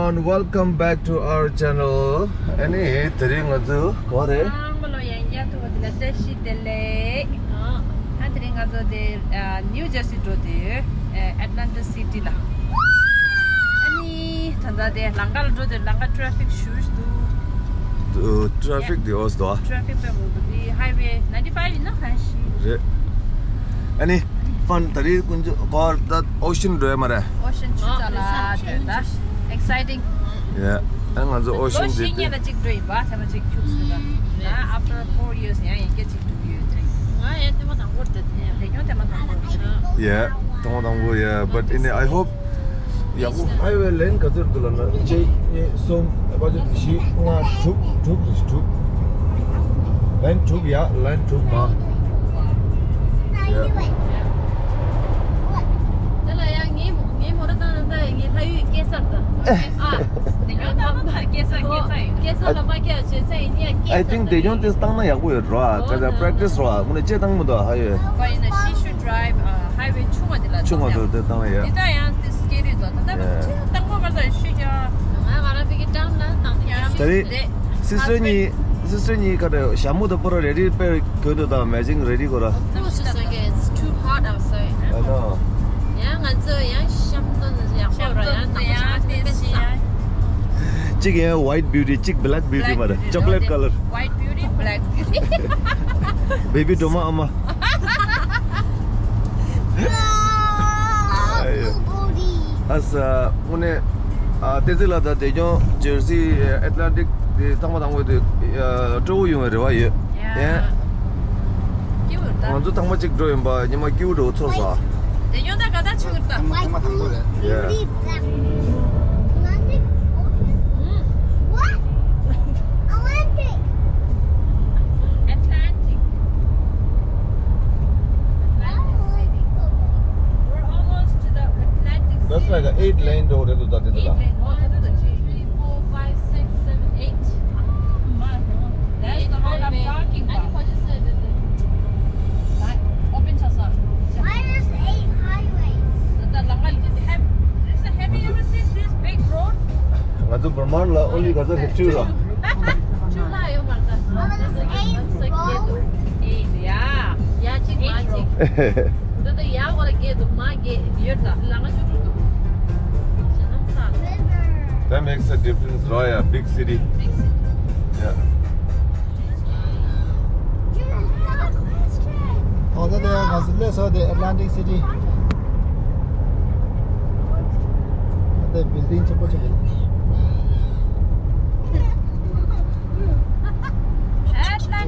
everyone, welcome back to our channel. Any tering azu kore? Anglo ya to the Jersey dele. Tering azu de New Jersey to the Atlanta City la. Any tanda de langal to the langa traffic shoes To traffic the osdo. Traffic the highway 95 na kanshi. Any fun tari kunju or that ocean do mara. Ocean chutala da. Exciting. Yeah. And azu ocean Ocean ya la chik do ba sama chik chusuga. Na after 4 years ya get chik do you. Ya tema tang word de. Ya tema tang. Yeah. Tamo yeah, but in I hope ya highway lane kazur dulana. Che so about shi nga tuk. Line tuk ya, line tuk ma. Yeah. I think they don't just tang ya go ra cuz practice ra mun che tang mu da ha ye But in she should drive highway chunga de tang ya Ita yang scary do ta tang mo ba da shi ya ngara bi down na tang ya tari sister ni ka de shamu da por ready pe ko da amazing ready ko ra it's too hot outside I know yang nganzo yang shamdon ya chick white beauty chick black beauty mara chocolate color white beauty black beauty baby doma ama as une tesla da de jo jersey atlantic de tama dang de zhou yong de wa ye yeah 먼저 당마 찍 드림 봐 니마 기우도 쳐서 내년에 가다 죽었다 yeah That's like an 8-lane road to that. 8 lane. 3, 4, 5, 6, 7, 8. That's the road I'm talking about. Open chasa. Minus 8 highways. Have you ever seen this big road? 아주 Vermont la only 가서 해주라. Chula yo marta. Yeah. Yeah, chick magic. Dodo ya wala ge do ma ge yurda. Langa chutu. That makes a difference, Roya. Big city. Big city. Yeah. Oh, that was the Atlantic City. The building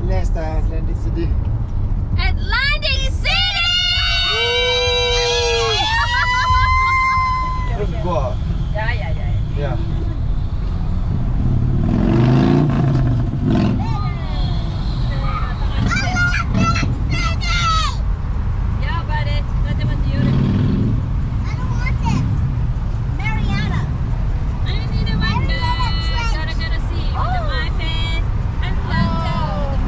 Next Atlantic City. Atlantic City! Let's go. Yeah. Yeah. Yeah, buddy. That's what you do. I don't want this. Mariana. I need a window. Gotta see with my face. Atlanta.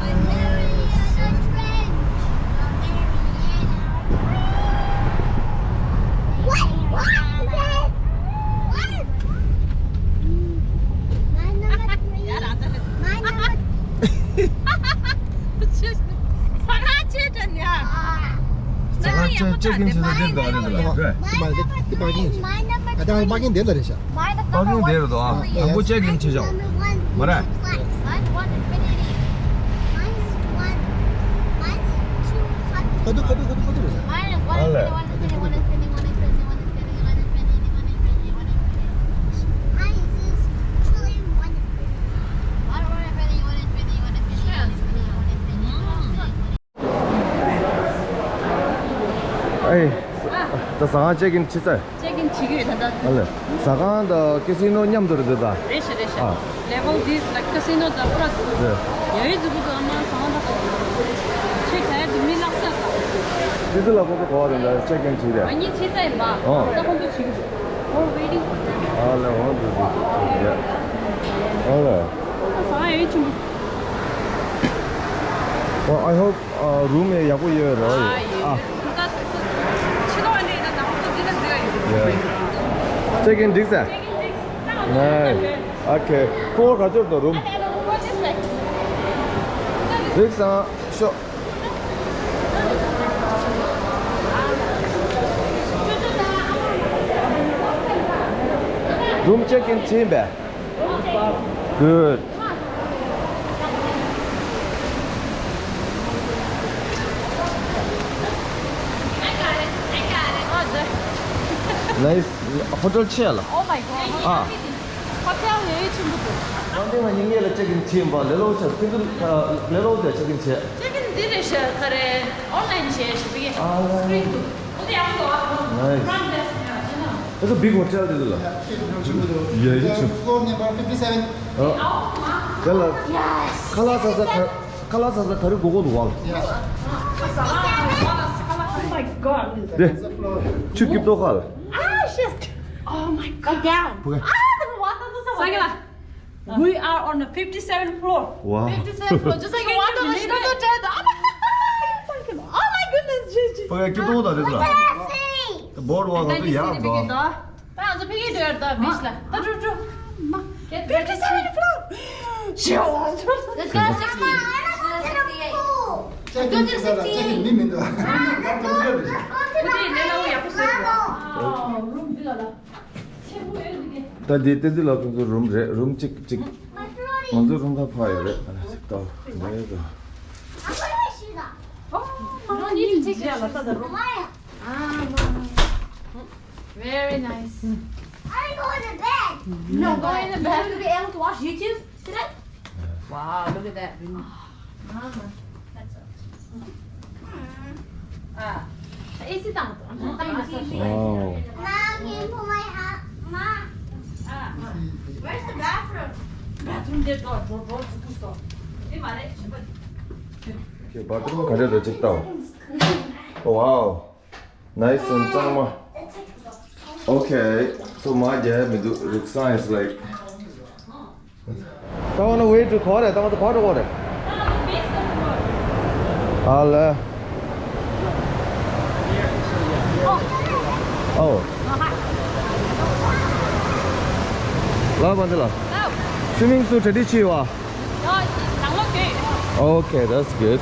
Mariana Trench. What? What is that? What? My number 3. My number check-in 된다 그래. My number I don't parking there, Larisha. parking there도 아무 check-in 치죠. 뭐래? Hey, the Saga check-in 치자. Check-in 지기를 된다. 알래. 사가다 캐시노 냠도르 되다. 레시. 아. 레벨 D casino da 프라스. 네. 여기 두고도 아마 상한다. 체크해 두미 낙사. 디들라 보고 가야 된다. 체크인 치래. 아니 체크해 봐. 어. 나 혼자 지금. waiting. 알래. 원두. 예. 알래. 상하 여기 좀. Well, I hope room에 야구 이어요. 아. 치료 안에 있는 나 혼자 지금 제가 Yeah. Check-in 딕사. 네. 오케이. 4 가져도 룸. 릭사 쇼. 룸 체크인 team back. Good. Nice. Hotel chill. Oh my god. Ah. 호텔 여기 친구들. One thing I check-in team, but little check-in check. 지금 디리셔 그래 온라인 제시 비게. Ah, 스크린도. 어디 안 가? nice. It's a big hotel, this is. Yeah, it's a. Floor number 57. Yalla. Kalasa karu gogo wall. Oh my god. 네. 축입 또 갈. Ah, shit. Oh my god. Down. 보게. Sagila. We are on the 57th floor. 와. 57th floor. Just like what the Oh my goodness, Gigi. 보게 기도다 되더라. boardwalk 또 야. 나 저 피게 되었다. 미스라. 나 줘. 57th floor. Sure. Let's go 60. Check-in check-in 민민도. 우리 내려고 약속 쓰고. 룸 빌라다. 최고예요, 이게. 다 데이트들 라고 룸 찍 먼저 룸 가 봐야 돼. 또 내가. No need to take the room. Very nice. I go to bed. No, go in the bed. To be able to watch YouTube today. Wow, look at that. Mama. Ah. Easy down. 와우. Mom, can you put my hat? Mom, where's the bathroom? Bathroom there. Door. Push. 이 말해. 이렇게 바throom 가려도 찍다. 와우. Nice and 짱마. Okay. So my midu riksa is like. I want to wait to call it. I want to call it. I'll. Oh. 라 만들라. 스위밍 수 tradi치와. Okay, that's good.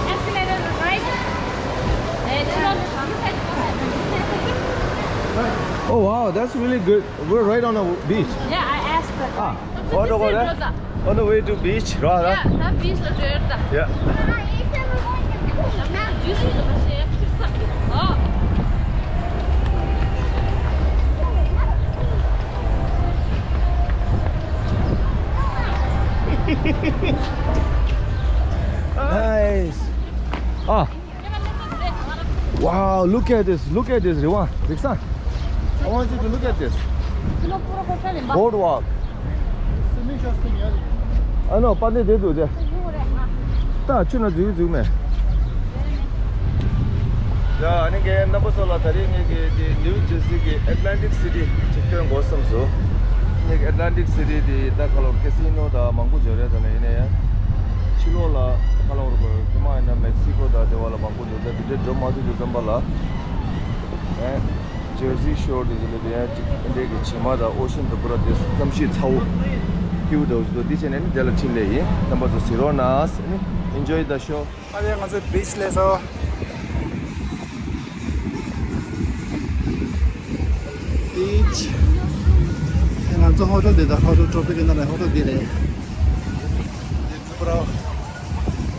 Escalator right. Oh wow, that's really good. We're right on the beach. Yeah, I asked her. Ah, what over there? On the way to beach, right? Yeah, that beach is there. Yeah. Mama, you said we're going to the pool. Now, juicy the machine. Oh. Nice. Ah. Wow, look at this, Riwan. Riksan. I want you to look at this. Boardwalk. I know, but they do that. 다 추나 주주매. 자, 아니 게 넘버솔라 다리게 뉴 저시게 애틀랜틱 시티 직전 고섬소. 이게 애틀랜틱 시티 다 칼로 캐시노다 망고 저래다네. 치로라 칼로로 그마이나 멕시코다 데왈라 망고 저래 비데 드마도 좀발라. 에 저시 쇼르 이즈레디아 인데게 치마다 오션 브라데스 감시 차오 큐도스도 디체네 델라틸레이 넘버 0 나스 enjoy the show. 아니 가서 비치에서 비치. 난 저 호텔에다 호텔 쪽에 있는 호텔들에. 브라.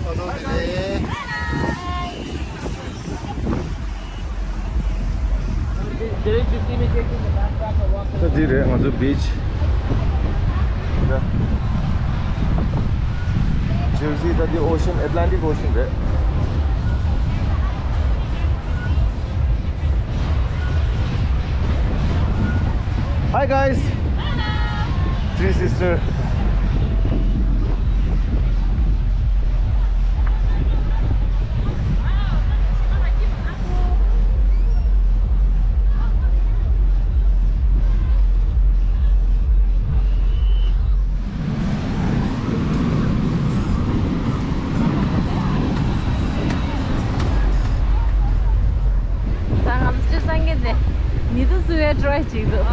호텔에. So dire on the beach. Jersey the ocean, Atlantic Ocean there. Hi guys. Hello. Three sister. 니도 수에 트라이 지도.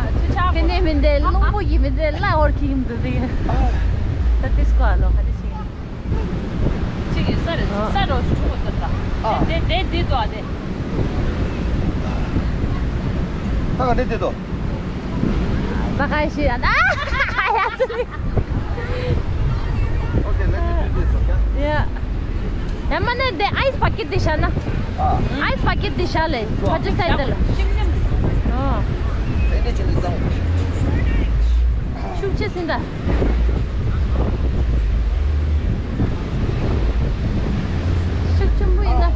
근데 근데 롱보기 근데 라 워킹도 되게. 다티스코 알로 하듯이. 지금 쌀을 주고 있었다. 내 뒤도 안 돼. 다가 내 때도. 바카시 안. 야스니. 오케이, let me do this, okay? 야. 야만에 내 아이스 파켓 디샤나. 아이스 파켓 디샤래. 가져 사이들. 이제 좀 이상. 춤추신다. 춤 보인다.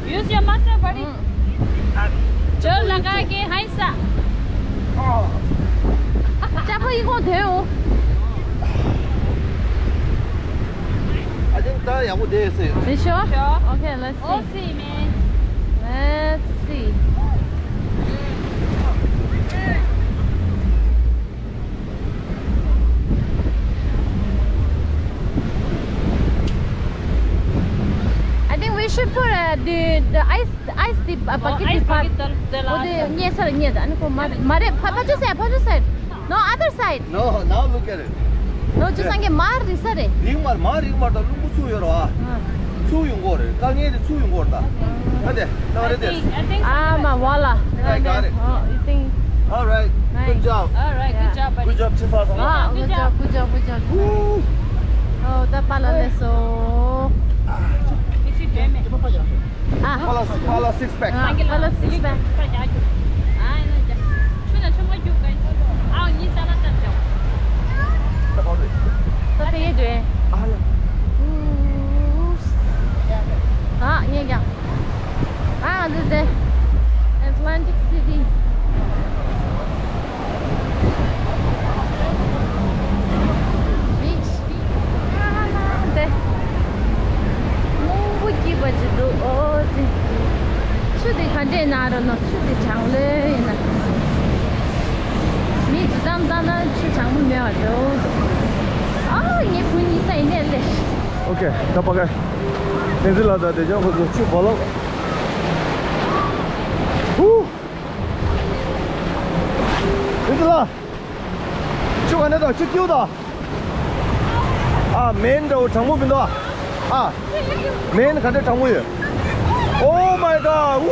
Use your muscle, buddy. 저 나가게 하이사. 짜파 이거 돼요. 아직 다 야구 됐어요. You sure? Sure. Okay, let's see. We'll see, man. Let's see. I think we should put the ice dip bucket is part. Oh, yes, sir. Yes, mare. Papa side. No, other side. No, now look at it. No, just 한게 말이 있어래. 이말 이거마다 너무 추워요. 추운 거를 강에도 추운 거다. 근데 나 그래. Ah, ma voila. I got it. Oh, you think? All right. Good job. All right, good job, buddy. Good job, 치사사. Ah, good job. Woo. Oh, 다 빨라냈어. Ah, Pala six pack. 빨라 six pack. Tapi ya deh. Ah, iya. Ah, ada deh. Atlantic City. Beach. Ah, deh. Mau pergi baju tu. Oh, deh. Sudah kan deh nara no, sudah canggih na. Mi sedang dana canggih mewah. Oh, ये पुनी सही नहीं ले. Okay, 다 पागे. 내들라다 되죠? 그거 쭉 벌어. 후. 내들라. 쭉 안에다 쭉 끼우다. 아, 맨도 장모빈다. 아, 맨 간데 장모예. 오 마이 갓. 우!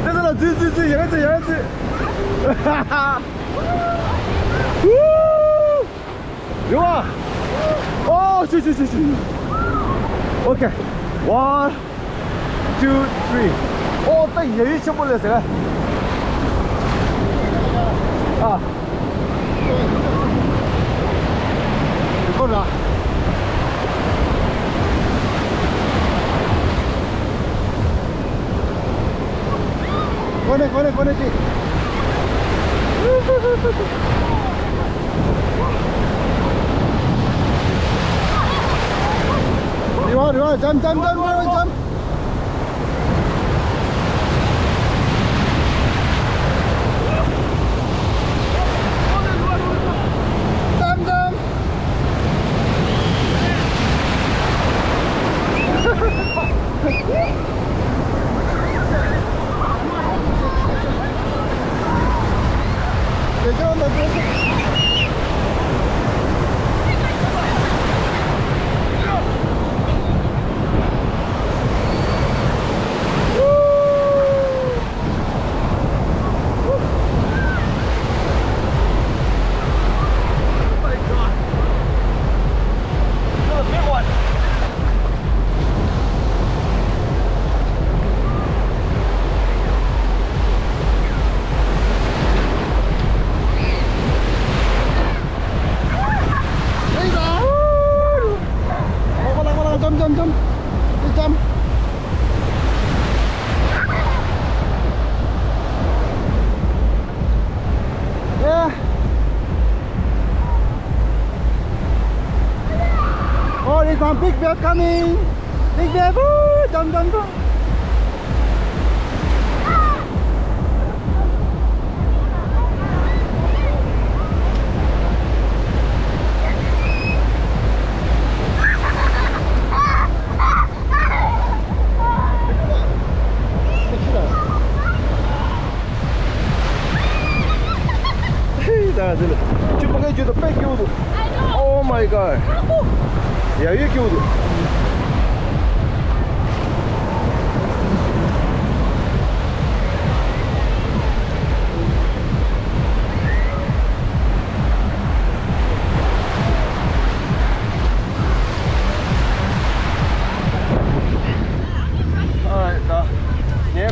내들라 지 yarası. 우! 용아! 오, 씨. 오케이. 1, 2, 3. 오, 딱 여유 좀 볼래서. 아. 이거라. 꺼내지. 리와 잠 Some big bear coming. Big bear. Woo, jump. 야, 저는 주먹에 줘도 뺏기우도. Oh my god. 야, 이렇게 우도.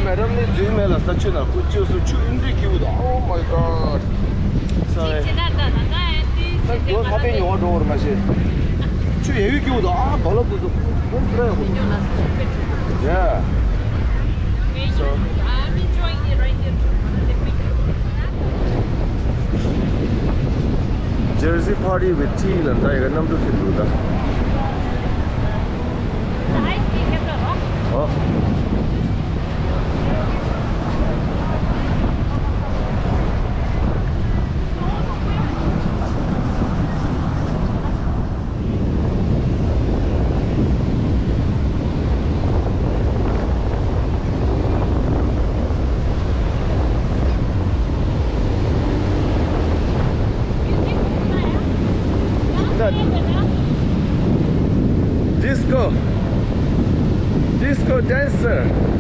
Madam, this is my such a good juice to chew in the queue. Oh my god. Sorry. What's happening in your door, machine? Chew heavy queue. Ah, Bala. Yeah. So, I'm enjoying it right here. Jersey party with tea and I got number to do that. Oh. Disco dancer.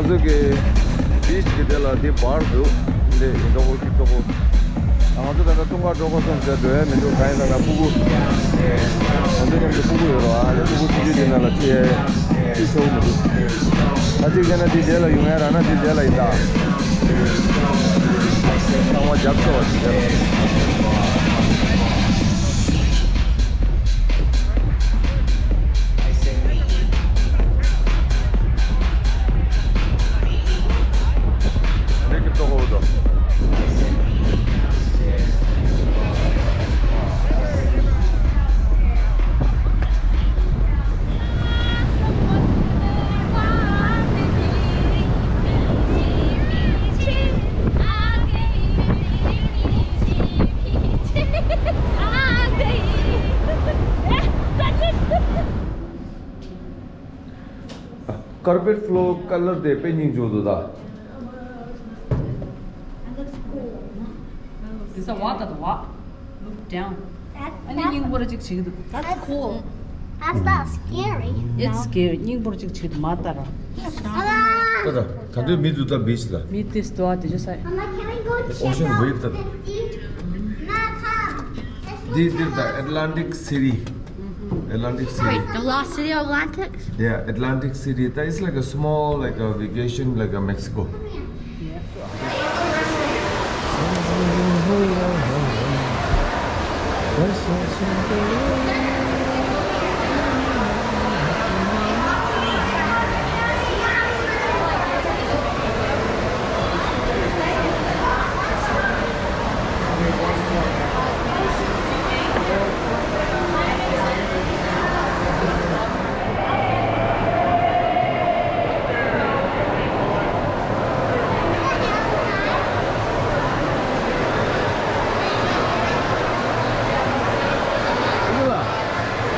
저기 비치 데라 디 바르도 근데 이거 어디 또 아무도 통과 저거선 저도에 민도 가이다가 부부 언제든지 부부여로 아 부부 기준이나 티에 티소무 아직 전에 디젤라 유명하나 디젤라 있다 상와 잡고 왔어요 carpet floor color de painting jodo da It's a water walk. Look down. 아니 이거 뭐라 지금 That's cool. That's not scary. It's scary. 이거 뭐라 지금 맞다라. toda kadu miduda beach da Meet this door. Did you say? Mama, can we go check ocean out wave da 50? Mama, come. Let's go this is check the out- Atlantic City Atlantic City Wait, the Lost City of Atlantic? yeah Atlantic City that is like a small like a vacation like a Mexico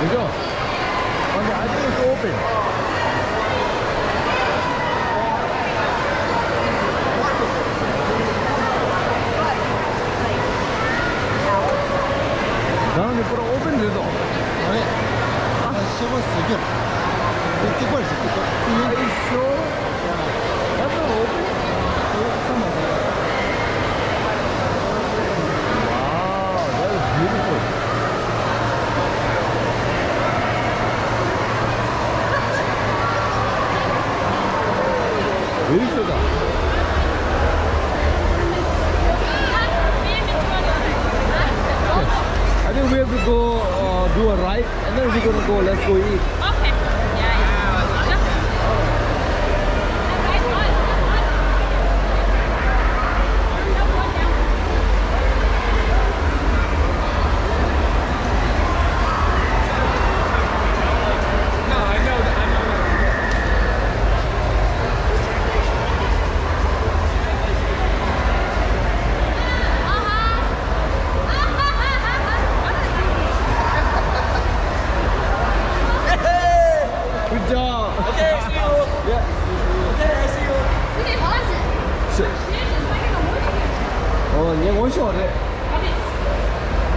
그죠? 근데 I think it's open. 나는 이거 open 돼도. 아니, 저거 쓰게. 이거 찍고. Are you sure? That's not open. Wow, that is beautiful. 여기서다. I think we have to go do a ride and then we're gonna go. Let's go eat. Okay. Yeah.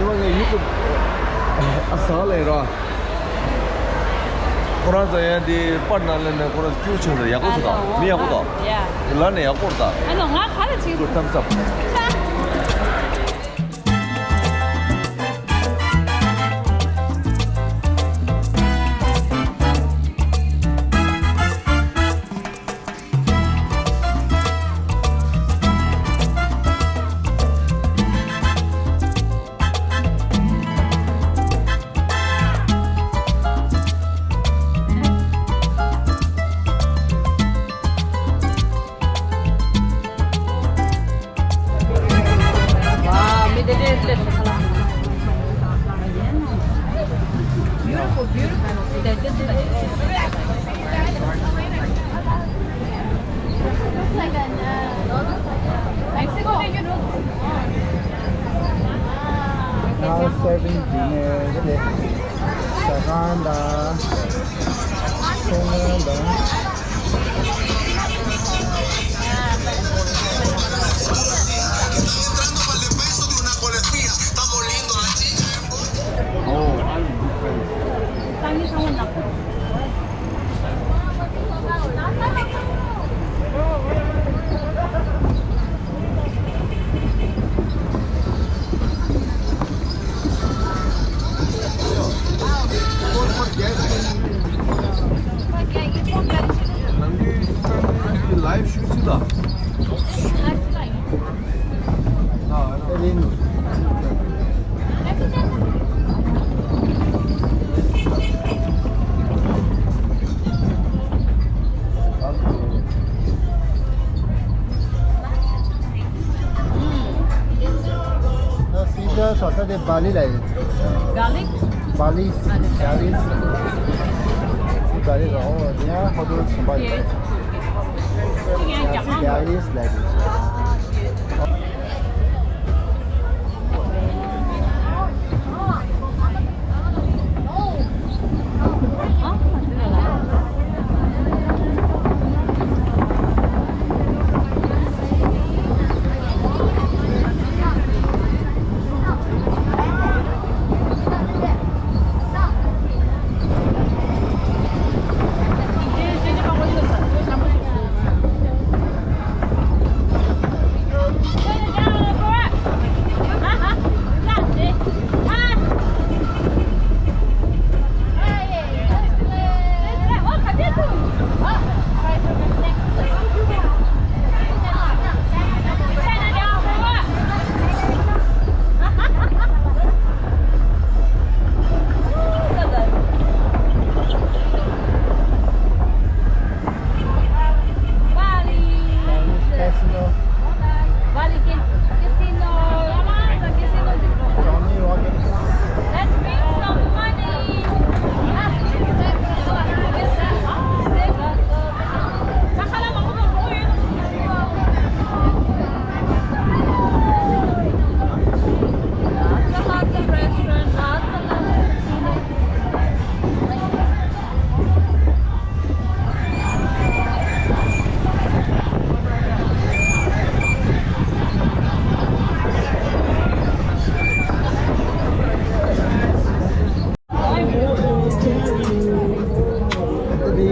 이번에 유튜브 아싸래라. 코란자에 디 partner는 코란 퓨처를 야고다. 미야고다. 야. 일란에 야고다. 아니 나 가르치. 그 탐삽. 와, 미드레스 Beautiful, beautiful. That just looks like an Mexico. Now serving dinner. Dali. Saganda. Sunganda. 땅이 상원 났고. 라이브 슈트다. Elin. No, Caesar Saturday Bali like Garlic? Bali. Bali. Bali. Oh, yeah. How do you Bali? Yeah. Bali is like this.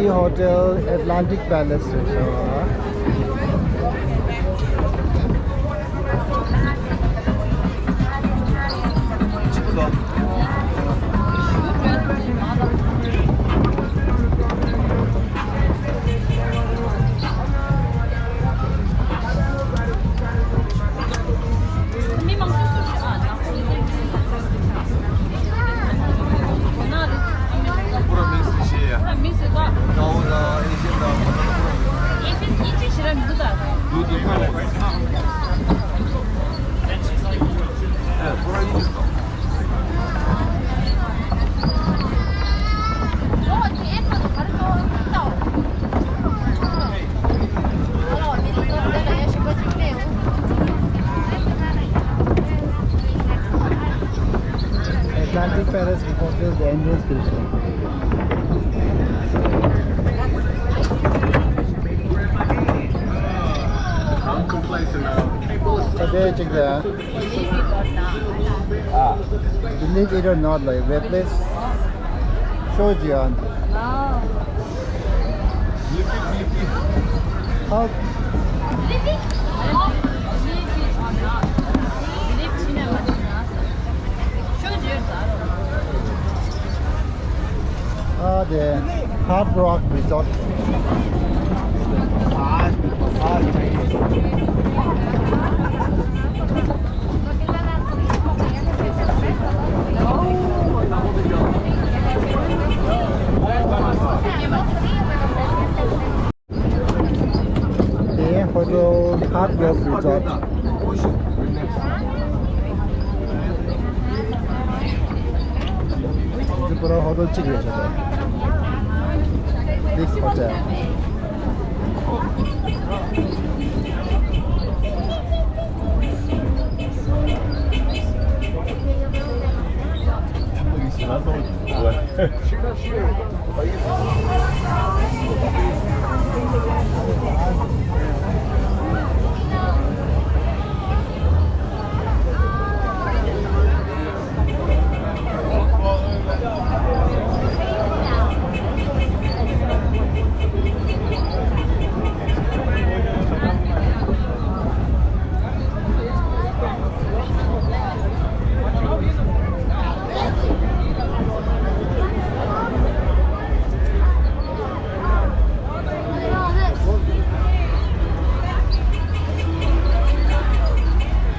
Hotel Atlantic Palace. Atlantic Palace because the entrance station. I'm complacent now. Okay, check that. Ah. Believe it or not, like red place shows you on 아. how the Hard Rock Resort. The Hotel Hard Rock Resort. It's a hotel chicken. This hotel.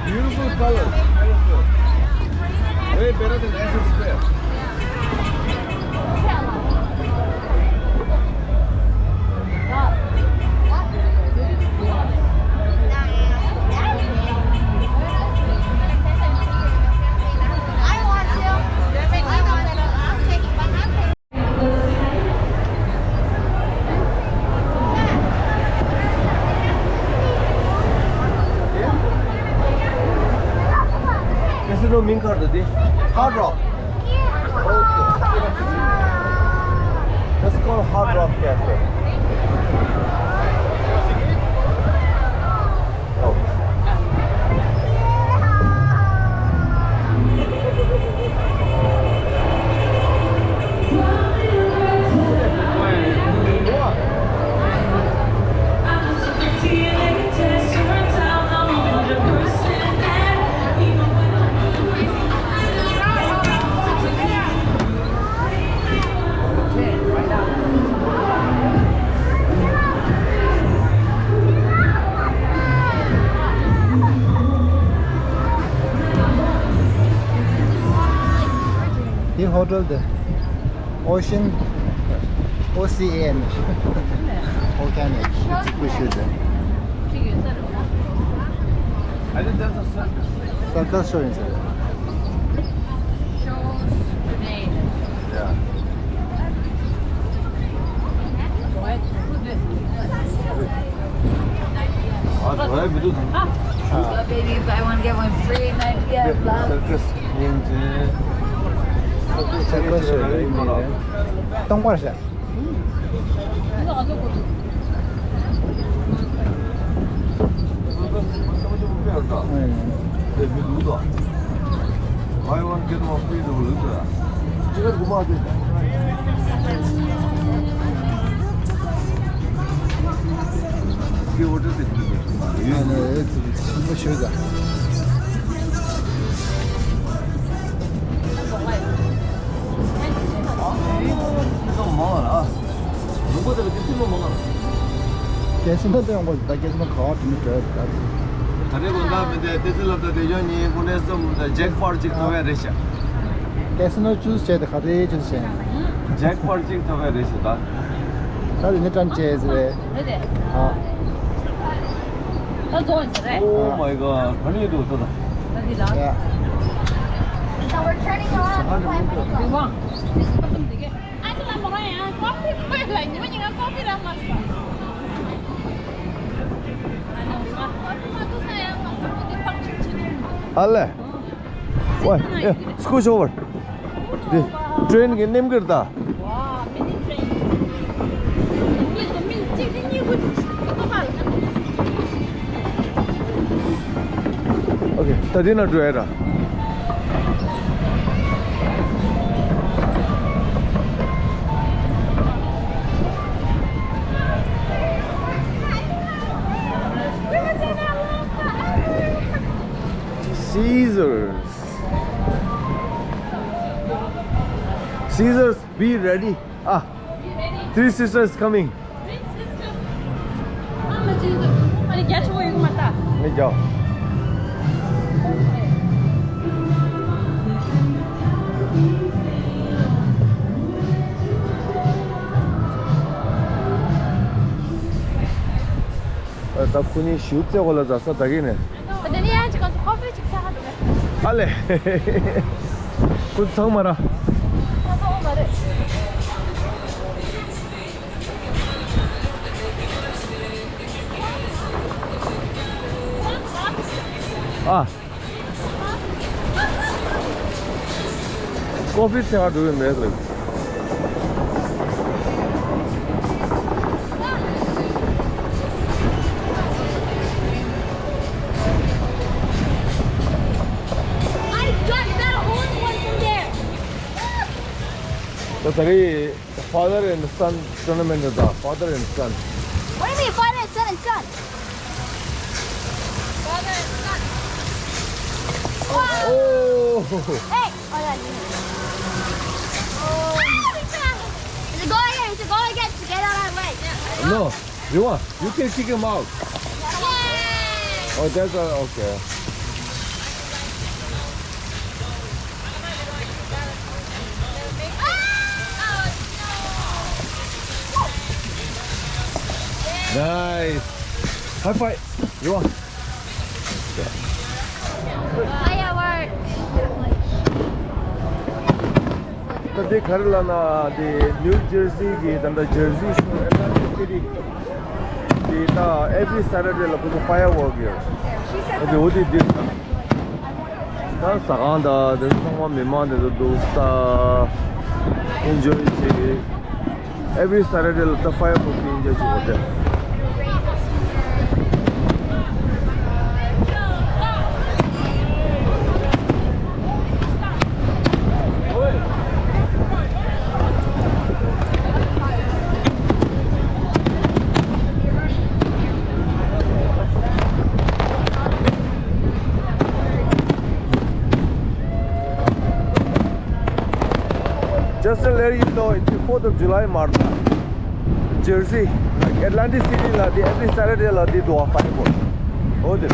Beautiful color. Way better than Asian Square. Casino main card dadi. Hard Rock. Okay. Let's call Hard Rock Cafe. The hotel, the ocean, OCN, volcanic. We should. I think that's a circus. Circle show inside. Yeah. Baby, buy one get one free, and I get blah. Circus means Circle show. 똥바르샤. Buy one get one free 도 지금 고마워지. 이게 어떻게 됐지? 이거 쇼다. 이거 먹어라. 누구들 이렇게 먹어라. Kesme de olmaz. Da kesme kağıt mı kağıt? 다리고 나면 이제 대슬럽다 대전이 군에서 잭파르 찍어야 되셔. Kesme juice çeydi. Hadi juice. 잭파르 찍어야 되셔다. Hadi ne tane çeydi? 그래. Ha. 나 좋은 거래. 오 마이 갓. 아니도 어떠다. 어디라? Ya. So we're turning around. 대왕. 좀 되게. 아, 나 먹어야. 커피 먹어야. 아니면 이거 커피랑 마셔. 알레. 와, 야, 스쿠시 오버. Train के name करता 와, 미니 트레인. 이거 민 찍는 이거 그거 봐. Okay तदिन ड्राइरा Sisters, be ready. Ah, three sisters coming. 아니 야채고 이거 맞다. Let's 딱 군이 슈트에 걸려서 다기네. 근데 니 아직 가서 커피 좀 사가도 돼. 알레. 군 상마라. 가서 말해. 아. 커피 제가 누구 매들. The father and son tournament is father and son. What do you mean, father and son and son? Father and son. Wow. Oh! Hey! Oh, yeah. Oh. Is it going again? Is it going again? To get out of my way. No, you can kick him out. Yay! Oh, that's okay. Nice. High five. You want? Fireworks. The Kerala, the New Jersey, the Jersey shore, Atlantic City. Every Saturday, there is a firework here. The Odi did. That's Saganda. There's someone Vermont. There's a dosta. Enjoy it. Every Saturday, the firework enjoy it. Just to let you know, it's the 4th of July, Martha. Jersey, like Atlantic City, every Saturday, they do a firework. Oh, this.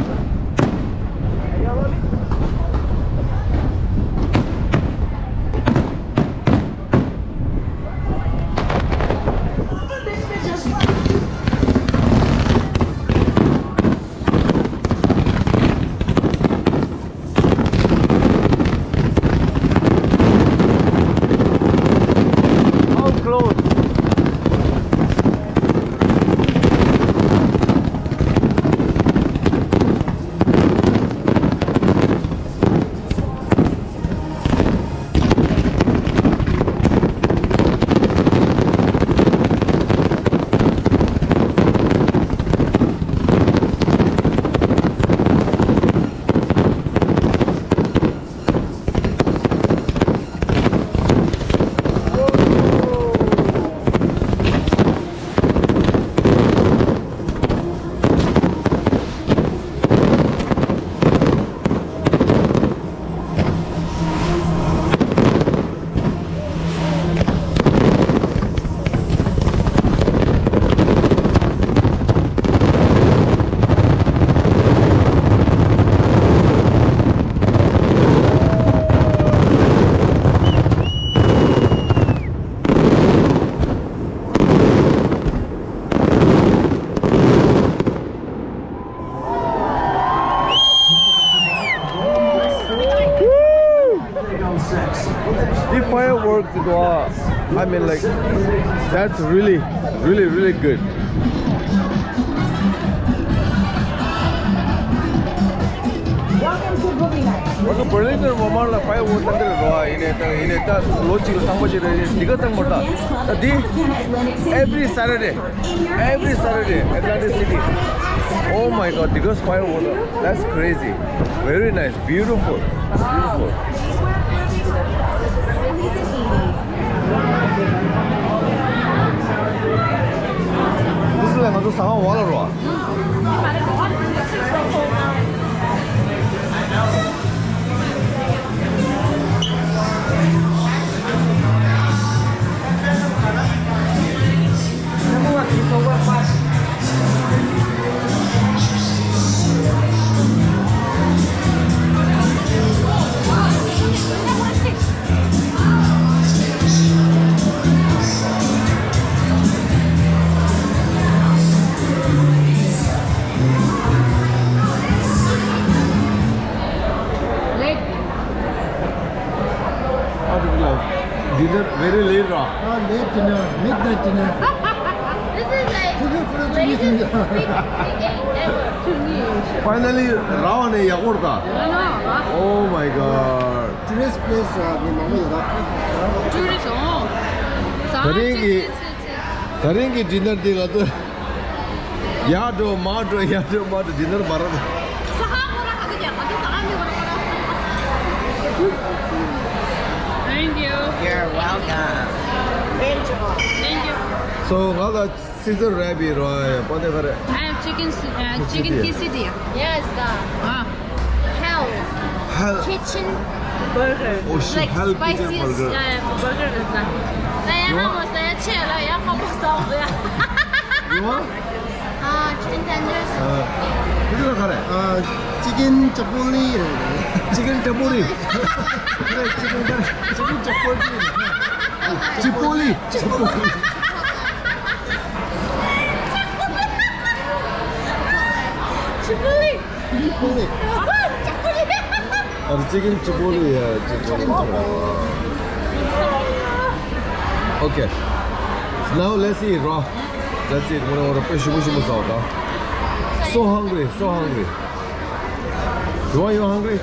The fireworks, I mean, like, that's really, really, really good. Welcome to Berlin. Vermont la fireworks under every Saturday, Atlantic City. Oh my God, the girls fireworks, that's crazy. Very nice, beautiful, beautiful. This is like a song water. dinner very late ra. Late dinner, midnight dinner. This is like Chinese New Year. big ever. Finally raw ne yakurta. Oh my god. Today's place, we Karingi dinner diga tu. Yado mado dinner barat. Thank you. You're welcome. Thank you. So ngada Caesar rabbit roy pade kare. I have chicken quesadilla. Yes, the hell Hell. kitchen Burger. Oh shit, like hell kitchen spiciest. burger. Burger is that. Saya mau saya cela ya kamu tahu ya. You want? Chicken tenders. Kudura kare. chicken chapoli. Chicken taburi. Chicken chapoli. Chipoli. Chipoli. Chicken chipoli Okay. So now let's eat raw. Let's eat. So hungry. You are you hungry?